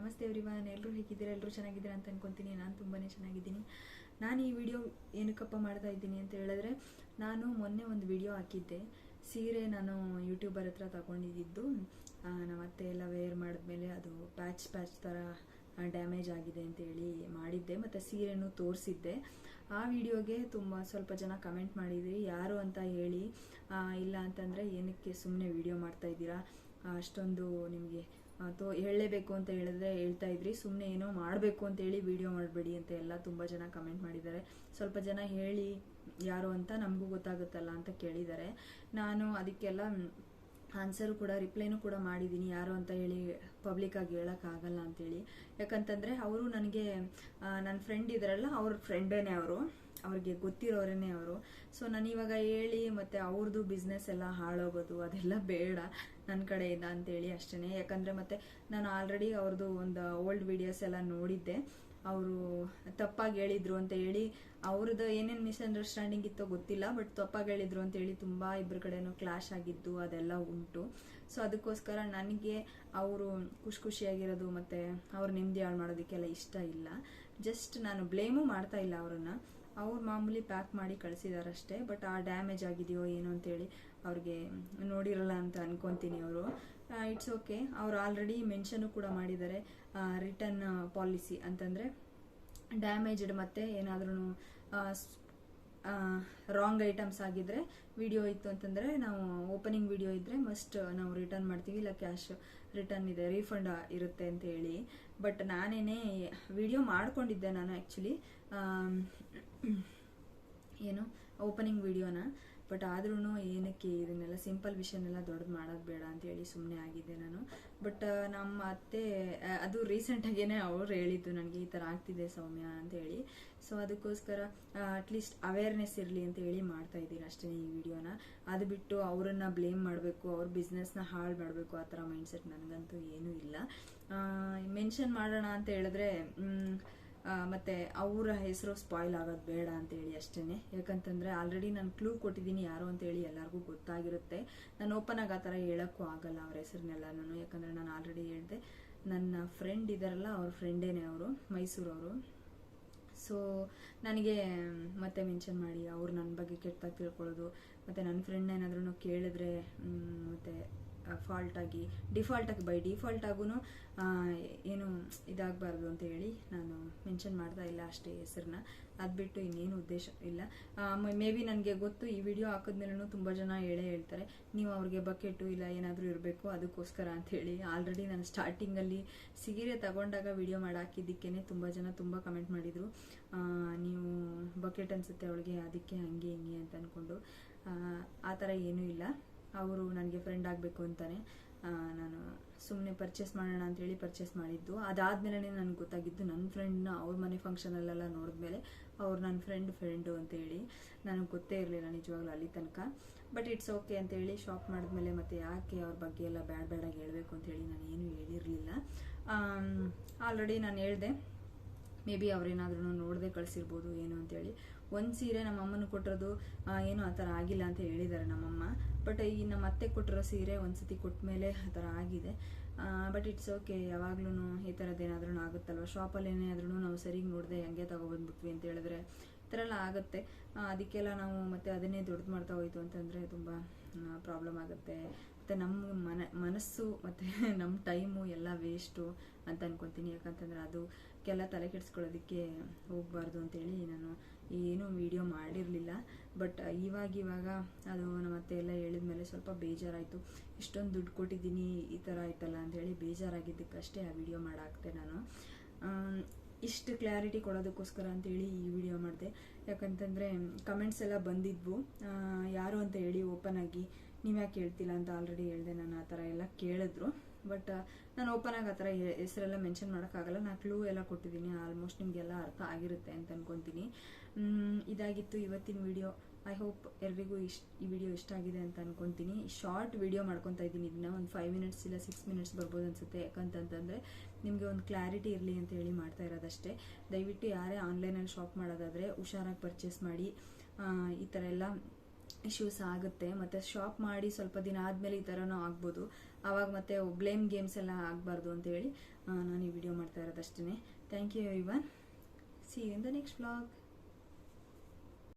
ನಮಸ್ತೆ ಎವ್ರಿವನ್, ಎಲ್ಲರೂ ಹೇಗಿದ್ದೀರಾ? ಎಲ್ಲರೂ ಚೆನ್ನಾಗಿದ್ದೀರಾ ಅಂತ ಅನ್ಕೊಂತೀನಿ. ನಾನು ತುಂಬಾನೇ ಚೆನ್ನಾಗಿದ್ದೀನಿ. ನಾನು ಈ ವಿಡಿಯೋ ಏನಕ್ಕಪ್ಪ ಮಾಡ್ತಾ ಇದ್ದೀನಿ ಅಂತ ಹೇಳಿದ್ರೆ, ನಾನು ಮೊನ್ನೆ ಒಂದು ವಿಡಿಯೋ ಹಾಕಿದ್ದೆ. ಸೀರೆ ನಾನು ಯೂಟ್ಯೂಬರ್ ಹತ್ರ ತಗೊಂಡಿದ್ದು. ನಮ್ಮ ಅತ್ತೆ ಎಲ್ಲ ವೇರ್ ಮಾಡಿದ್ಮೇಲೆ ಅದು ಪ್ಯಾಚ್ ಥರ ಡ್ಯಾಮೇಜ್ ಆಗಿದೆ ಅಂತ ಹೇಳಿ ಮಾಡಿದ್ದೆ, ಮತ್ತು ಸೀರೆನೂ ತೋರಿಸಿದ್ದೆ. ಆ ವಿಡಿಯೋಗೆ ಸ್ವಲ್ಪ ಜನ ಕಮೆಂಟ್ ಮಾಡಿದ್ರಿ, ಯಾರು ಅಂತ ಹೇಳಿ. ಇಲ್ಲ ಅಂತಂದರೆ ಏನಕ್ಕೆ ಸುಮ್ಮನೆ ವಿಡಿಯೋ ಮಾಡ್ತಾ ಇದ್ದೀರಾ, ಅಷ್ಟೊಂದು ನಿಮಗೆ ಹೇಳಲೇಬೇಕು ಅಂತ ಹೇಳಿದ್ರೆ ಹೇಳ್ತಾ ಇದ್ರಿ, ಸುಮ್ಮನೆ ಏನೋ ಮಾಡಬೇಕು ಅಂತ ಹೇಳಿ ವಿಡಿಯೋ ಮಾಡಬೇಡಿ ಅಂತ ಎಲ್ಲ ತುಂಬ ಜನ ಕಮೆಂಟ್ ಮಾಡಿದ್ದಾರೆ. ಸ್ವಲ್ಪ ಜನ ಹೇಳಿ ಯಾರು ಅಂತ ನಮಗೂ ಗೊತ್ತಾಗುತ್ತಲ್ಲ ಅಂತ ಕೇಳಿದ್ದಾರೆ. ನಾನು ಅದಕ್ಕೆಲ್ಲ ಆನ್ಸರು ಕೂಡ ರಿಪ್ಲೈನೂ ಕೂಡ ಮಾಡಿದ್ದೀನಿ, ಯಾರು ಅಂತ ಹೇಳಿ ಪಬ್ಲಿಕ್ಕಾಗಿ ಹೇಳೋಕ್ಕಾಗಲ್ಲ ಅಂತೇಳಿ. ಯಾಕಂತಂದರೆ ಅವರು ನನಗೆ ನನ್ನ ಫ್ರೆಂಡ್ ಇದ್ದಾರಲ್ಲ, ಅವ್ರ ಫ್ರೆಂಡೇನೆ ಅವ್ರಿಗೆ ಗೊತ್ತಿರೋರೇನೆ ಅವರು. ಸೊ ನಾನು ಇವಾಗ ಹೇಳಿ ಮತ್ತು ಅವ್ರದ್ದು ಬಿಸ್ನೆಸ್ ಎಲ್ಲ ಹಾಳೋಗೋದು ಅದೆಲ್ಲ ಬೇಡ ನನ್ನ ಕಡೆಯಿಂದ ಅಂತೇಳಿ ಅಷ್ಟೇ. ಯಾಕಂದರೆ ಮತ್ತೆ ನಾನು ಆಲ್ರೆಡಿ ಅವ್ರದ್ದು ಒಂದು ಓಲ್ಡ್ ವಿಡಿಯೋಸ್ ಎಲ್ಲ ನೋಡಿದ್ದೆ. ಅವರು ತಪ್ಪಾಗಿ ಹೇಳಿದ್ರು ಅಂತ ಹೇಳಿ, ಅವ್ರದ್ದು ಏನೇನು ಮಿಸ್ಅಂಡರ್ಸ್ಟ್ಯಾಂಡಿಂಗ್ ಇತ್ತೋ ಗೊತ್ತಿಲ್ಲ, ಬಟ್ ತಪ್ಪಾಗಿ ಹೇಳಿದ್ರು ಅಂತ ಹೇಳಿ ತುಂಬ ಇಬ್ಬರ ಕಡೆನೂ ಕ್ಲಾಶ್ ಆಗಿದ್ದು ಅದೆಲ್ಲ ಉಂಟು. ಸೊ ಅದಕ್ಕೋಸ್ಕರ ನನಗೆ ಅವರು ಖುಷಿಯಾಗಿರೋದು ಮತ್ತು ಅವ್ರು ನೆಮ್ಮದಿ ಹಾಳು ಮಾಡೋದಕ್ಕೆಲ್ಲ ಇಷ್ಟ ಇಲ್ಲ. ಜಸ್ಟ್ ನಾನು ಬ್ಲೇಮು ಮಾಡ್ತಾ ಇಲ್ಲ ಅವರನ್ನು. ಅವ್ರು ಮಾಮೂಲಿ ಪ್ಯಾಕ್ ಮಾಡಿ ಕಳಿಸಿದಾರಷ್ಟೇ. ಬಟ್ ಆ ಡ್ಯಾಮೇಜ್ ಆಗಿದೆಯೋ ಏನೋ ಅಂತೇಳಿ ಅವ್ರಿಗೆ ನೋಡಿರಲ್ಲ ಅಂತ ಅನ್ಕೊತೀನಿ ಅವರು. It's okay. ಅವ್ರು ಆಲ್ರೆಡಿ ಮೆನ್ಷನು ಕೂಡ ಮಾಡಿದ್ದಾರೆ, ರಿಟರ್ನ್ ಪಾಲಿಸಿ ಅಂತಂದರೆ ಡ್ಯಾಮೇಜ್ಡ್ ಮತ್ತು ಏನಾದ್ರೂ ರಾಂಗ್ ಐಟಮ್ಸ್ ಆಗಿದ್ರೆ, ವಿಡಿಯೋ ಇತ್ತು ಅಂತಂದರೆ ನಾವು ಓಪನಿಂಗ್ ವಿಡಿಯೋ ಇದ್ದರೆ ಮಸ್ಟ್ ನಾವು ರಿಟರ್ನ್ ಮಾಡ್ತೀವಿ, ಇಲ್ಲ ಕ್ಯಾಶ್ ರಿಟರ್ನ್ ಇದೆ, ರೀಫಂಡ್ ಇರುತ್ತೆ ಅಂತ ಹೇಳಿ. ಬಟ್ ನಾನೇನೇ ವಿಡಿಯೋ ಮಾಡ್ಕೊಂಡಿದ್ದೆ ನಾನು ಆ್ಯಕ್ಚುಲಿ ಏನು ಓಪನಿಂಗ್ ವಿಡಿಯೋನ. ಬಟ್ ಆದ್ರೂ ಏನಕ್ಕೆ ಇದನ್ನೆಲ್ಲ ಸಿಂಪಲ್ ವಿಷಯನೆಲ್ಲ ದೊಡ್ಡದು ಮಾಡೋದು ಬೇಡ ಅಂತೇಳಿ ಸುಮ್ಮನೆ ಆಗಿದ್ದೆ ನಾನು. ಬಟ್ ನಮ್ಮ ಅತ್ತೆ ಅದು ರೀಸೆಂಟಾಗೇನೆ ಅವ್ರು ಹೇಳಿದ್ದು ನನಗೆ, ಈ ಥರ ಆಗ್ತಿದೆ ಸೌಮ್ಯ ಅಂತೇಳಿ. ಸೊ ಅದಕ್ಕೋಸ್ಕರ ಅಟ್ಲೀಸ್ಟ್ ಅವೇರ್ನೆಸ್ ಇರಲಿ ಅಂತ ಹೇಳಿ ಮಾಡ್ತಾ ಇದ್ದೀನಿ ಅಷ್ಟೇ ಈ ವಿಡಿಯೋನ. ಅದು ಬಿಟ್ಟು ಅವರನ್ನು ಬ್ಲೇಮ್ ಮಾಡಬೇಕು, ಅವ್ರ ಬಿಸ್ನೆಸ್ನ ಹಾಳು ಮಾಡಬೇಕು ಆ ಥರ ಮೈಂಡ್ಸೆಟ್ ನನಗಂತೂ ಏನೂ ಇಲ್ಲ. ಮೆನ್ಷನ್ ಮಾಡೋಣ ಅಂತ ಹೇಳಿದ್ರೆ ಮತ್ತು ಅವರ ಹೆಸರು ಸ್ಪಾಯ್ಲ್ ಆಗೋದು ಬೇಡ ಅಂತೇಳಿ ಅಷ್ಟೇ. ಯಾಕಂತಂದರೆ ಆಲ್ರೆಡಿ ನಾನು ಕ್ಲೂ ಕೊಟ್ಟಿದ್ದೀನಿ ಯಾರು ಅಂತೇಳಿ ಎಲ್ಲರಿಗೂ ಗೊತ್ತಾಗಿರುತ್ತೆ. ನಾನು ಓಪನ್ ಆಗಿ ಆ ಥರ ಹೇಳೋಕ್ಕೂ ಆಗಲ್ಲ ಅವ್ರ ಹೆಸರನ್ನೆಲ್ಲನೂ. ಯಾಕಂದರೆ ನಾನು ಆಲ್ರೆಡಿ ಹೇಳಿದೆ, ನನ್ನ ಫ್ರೆಂಡ್ ಇದ್ದಾರಲ್ಲ ಅವ್ರ ಫ್ರೆಂಡೇನೆ ಅವರು, ಮೈಸೂರವರು. ಸೊ ನನಗೆ ಮತ್ತೆ ಮೆನ್ಷನ್ ಮಾಡಿ ಅವ್ರು ನನ್ನ ಬಗ್ಗೆ ಕೆಟ್ಟದಾಗಿ ತಿಳ್ಕೊಳ್ಳೋದು, ಮತ್ತು ನನ್ನ ಫ್ರೆಂಡ್ ಏನಾದ್ರೂ ಕೇಳಿದ್ರೆ ಮತ್ತು ಬೈ ಡಿಫಾಲ್ಟ್ ಆಗೂ ಏನು ಇದಾಗಬಾರ್ದು ಅಂತ ಹೇಳಿ ನಾನು ಮೆನ್ಷನ್ ಮಾಡ್ತಾ ಇಲ್ಲ ಅಷ್ಟೇ ಹೆಸರನ್ನ. ಅದು ಬಿಟ್ಟು ಇನ್ನೇನು ಉದ್ದೇಶ ಇಲ್ಲ. ಮೇ ಬಿ ನನಗೆ ಗೊತ್ತು, ಈ ವಿಡಿಯೋ ಹಾಕಿದ್ಮೇಲೂ ತುಂಬ ಜನ ಹೇಳ್ತಾರೆ, ನೀವು ಅವ್ರಿಗೆ ಬಕೆಟು ಇಲ್ಲ ಏನಾದರೂ ಇರಬೇಕು ಅದಕ್ಕೋಸ್ಕರ ಅಂಥೇಳಿ. ಆಲ್ರೆಡಿ ನಾನು ಸ್ಟಾರ್ಟಿಂಗಲ್ಲಿ ಸೀರೆ ತಗೊಂಡಾಗ ವಿಡಿಯೋ ಮಾಡಿ ಹಾಕಿದ್ದಕ್ಕೇ ತುಂಬ ಜನ ತುಂಬ ಕಮೆಂಟ್ ಮಾಡಿದರು, ನೀವು ಬಕೆಟ್ ಅನಿಸುತ್ತೆ ಅವಳಿಗೆ ಅದಕ್ಕೆ ಹಂಗೆ ಹಿಂಗೆ ಅಂತ ಅಂದ್ಕೊಂಡು. ಆ ಥರ ಏನೂ ಇಲ್ಲ. ಅವರು ನನಗೆ ಫ್ರೆಂಡ್ ಆಗಬೇಕು ಅಂತಾನೆ ನಾನು ಸುಮ್ಮನೆ ಪರ್ಚೇಸ್ ಮಾಡೋಣ ಅಂತೇಳಿ ಪರ್ಚೇಸ್ ಮಾಡಿದ್ದು. ಅದಾದಮೇಲೆ ನನಗೆ ಗೊತ್ತಾಗಿದ್ದು, ನನ್ನ ಫ್ರೆಂಡ್ನ ಅವ್ರ ಮನೆ ಫಂಕ್ಷನಲ್ಲೆಲ್ಲ ನೋಡಿದ್ಮೇಲೆ ಅವ್ರು ನನ್ನ ಫ್ರೆಂಡು ಅಂತೇಳಿ. ನನಗೆ ಗೊತ್ತೇ ಇರಲಿಲ್ಲ ನಿಜವಾಗ್ಲೂ ಅಲ್ಲಿ ತನಕ. ಬಟ್ ಇಟ್ಸ್ ಓಕೆ ಅಂತೇಳಿ ಶಾಪ್ ಮಾಡಿದ್ಮೇಲೆ ಮತ್ತೆ ಯಾಕೆ ಅವ್ರ ಬಗ್ಗೆ ಎಲ್ಲ ಬ್ಯಾಡಾಗಿ ಹೇಳಬೇಕು ಅಂತೇಳಿ ನಾನು ಏನೂ ಹೇಳಿರಲಿಲ್ಲ. ಆಲ್ರೆಡಿ ನಾನು ಹೇಳಿದೆ, ಮೇ ಬಿ ಅವ್ರೇನಾದ್ರೂ ನೋಡದೆ ಕಳಿಸಿರ್ಬೋದು ಏನು ಅಂತೇಳಿ. ಒಂದು ಸೀರೆ ನಮ್ಮ ಅಮ್ಮನ ಕೊಟ್ಟಿರೋದು ಏನೂ ಆ ಥರ ಆಗಿಲ್ಲ ಅಂತ ಹೇಳಿದ್ದಾರೆ ನಮ್ಮಮ್ಮ. ಬಟ್ ಈ ನಮ್ಮ ಅತ್ತೆ ಕೊಟ್ಟಿರೋ ಸೀರೆ ಒಂದ್ಸತಿ ಕೊಟ್ಟ ಮೇಲೆ ಆ ಥರ ಆಗಿದೆ. But it's okay. ಯಾವಾಗ್ಲೂ ಈ ಥರದ್ದೇನಾದ್ರೂ ಆಗುತ್ತಲ್ವ, ಶಾಪಲ್ಲಿ ಏನಾದ್ರೂ ನಾವು ಸರಿಗೆ ನೋಡದೆ ಹಂಗೆ ತಗೊಬಂದ್ಬಿಟ್ವಿ ಅಂತ ಹೇಳಿದ್ರೆ ಈ ಥರ ಎಲ್ಲ ಆಗುತ್ತೆ. ಅದಕ್ಕೆಲ್ಲ ನಾವು ಮತ್ತೆ ಅದನ್ನೇ ದೊಡ್ಡದು ಮಾಡ್ತಾ ಹೋಯ್ತು ಅಂತಂದರೆ ತುಂಬ ಪ್ರಾಬ್ಲಮ್ ಆಗುತ್ತೆ. ಮತ್ತು ನಮ್ಮ ಮನಸ್ಸು ಮತ್ತು ನಮ್ಮ ಟೈಮು ಎಲ್ಲ ವೇಸ್ಟು ಅಂತ ಅನ್ಕೊತೀನಿ. ಯಾಕಂತಂದರೆ ಅದಕ್ಕೆಲ್ಲ ತಲೆ ಕೆಡಿಸ್ಕೊಳ್ಳೋದಕ್ಕೆ ಹೋಗಬಾರ್ದು ಅಂತೇಳಿ ನಾನು ಏನೂ ವಿಡಿಯೋ ಮಾಡಿರಲಿಲ್ಲ. ಬಟ್ ಇವಾಗ ಅದು ನಮ್ಮ ಅತ್ತೆ ಎಲ್ಲ ಹೇಳಿದ್ಮೇಲೆ ಸ್ವಲ್ಪ ಬೇಜಾರಾಯಿತು. ಇಷ್ಟೊಂದು ದುಡ್ಡು ಕೊಟ್ಟಿದ್ದೀನಿ, ಈ ಥರ ಆಯ್ತಲ್ಲ ಅಂಥೇಳಿ ಬೇಜಾರಾಗಿದ್ದಕ್ಕಷ್ಟೇ ಆ ವಿಡಿಯೋ ಮಾಡಾಕ್ತೆ ನಾನು. ಇಷ್ಟು ಕ್ಲಾರಿಟಿ ಕೊಡೋದಕ್ಕೋಸ್ಕರ ಅಂತೇಳಿ ಈ ವಿಡಿಯೋ ಮಾಡಿದೆ. ಯಾಕಂತಂದರೆ ಕಮೆಂಟ್ಸ್ ಎಲ್ಲ ಬಂದಿದ್ವು, ಯಾರು ಅಂತ ಹೇಳಿ ಓಪನ್ ಆಗಿ ನೀವ್ಯಾಕೆ ಹೇಳ್ತಿಲ್ಲ ಅಂತ ಆಲ್ರೆಡಿ ಹೇಳಿದೆ ನಾನು. ಆ ಥರ ಎಲ್ಲ ಕೇಳಿದ್ರು. ಬಟ್ ನಾನು ಓಪನ್ ಆಗಿ ಆ ಥರ ಹೆಸರೆಲ್ಲ ಮೆನ್ಷನ್ ಮಾಡೋಕ್ಕಾಗಲ್ಲ. ನಾನು ಕ್ಲೂ ಎಲ್ಲ ಕೊಟ್ಟಿದ್ದೀನಿ, ಆಲ್ಮೋಸ್ಟ್ ನಿಮಗೆಲ್ಲ ಅರ್ಥ ಆಗಿರುತ್ತೆ ಅಂತ ಅನ್ಕೊತೀನಿ. ಇದಾಗಿತ್ತು ಇವತ್ತಿನ ವಿಡಿಯೋ. ಐ ಹೋಪ್ ಎಲ್ರಿಗೂ ಈ ವಿಡಿಯೋ ಇಷ್ಟ ಆಗಿದೆ ಅಂತ ಅನ್ಕೊತೀನಿ. ಶಾರ್ಟ್ ವಿಡಿಯೋ ಮಾಡ್ಕೊತಾ ಇದ್ದೀನಿ, ಇದನ್ನ ಒಂದು 5 ಮಿನಿಟ್ಸ್ ಇಲ್ಲ 6 ಮಿನಿಟ್ಸ್ ಬರ್ಬೋದು ಅನ್ಸುತ್ತೆ. ಯಾಕಂತಂದರೆ ನಿಮಗೆ ಒಂದು ಕ್ಲಾರಿಟಿ ಇರಲಿ ಅಂತ ಹೇಳಿ ಮಾಡ್ತಾ ಇರೋದಷ್ಟೇ. ದಯವಿಟ್ಟು ಯಾರೇ ಆನ್ಲೈನಲ್ಲಿ ಶಾಪ್ ಮಾಡೋದಾದರೆ ಹುಷಾರಾಗಿ ಪರ್ಚೇಸ್ ಮಾಡಿ. ಈ ಥರ ಎಲ್ಲ ಇಶ್ಯೂಸ್ ಆಗುತ್ತೆ. ಮತ್ತು ಶಾಪ್ ಮಾಡಿ ಸ್ವಲ್ಪ ದಿನ ಆದಮೇಲೆ ಈ ಥರನೂ ಆಗ್ಬೋದು. ಆವಾಗ ಮತ್ತೆ ಬ್ಲೇಮ್ ಗೇಮ್ಸ್ ಎಲ್ಲ ಆಗಬಾರ್ದು ಅಂತೇಳಿ ನಾನು ಈ ವಿಡಿಯೋ ಮಾಡ್ತಾ ಇರೋದಷ್ಟೇ. Thank you everyone. See you in the next vlog.